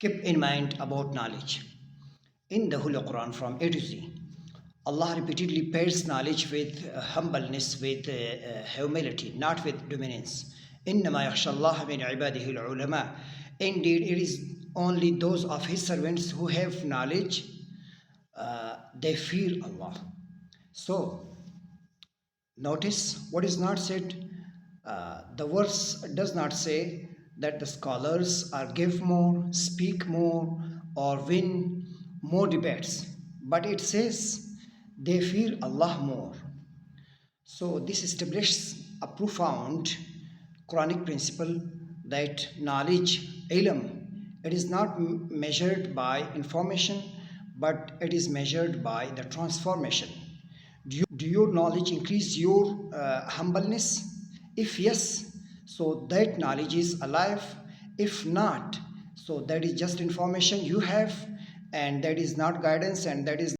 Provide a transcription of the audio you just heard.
keep in mind about knowledge. In the Holy Quran from A to Z, Allah repeatedly pairs knowledge with humbleness, with humility, not with dominance. إِنَّمَا يَخْشَى اللَّهَ مِنْ عِبَادِهِ الْعُلَمَاء. Indeed, it is only those of His servants who have knowledge, they fear Allah. So, notice what is not said. The verse does not say that the scholars are give more, speak more, or win more debates, but it says they fear Allah more. So this establishes a profound Quranic principle that knowledge, ilm, it is not measured by information, but it is measured by the transformation. Do your knowledge increase your humbleness? If yes, so that knowledge is alive. If not, so that is just information you have, and that is not guidance, and that is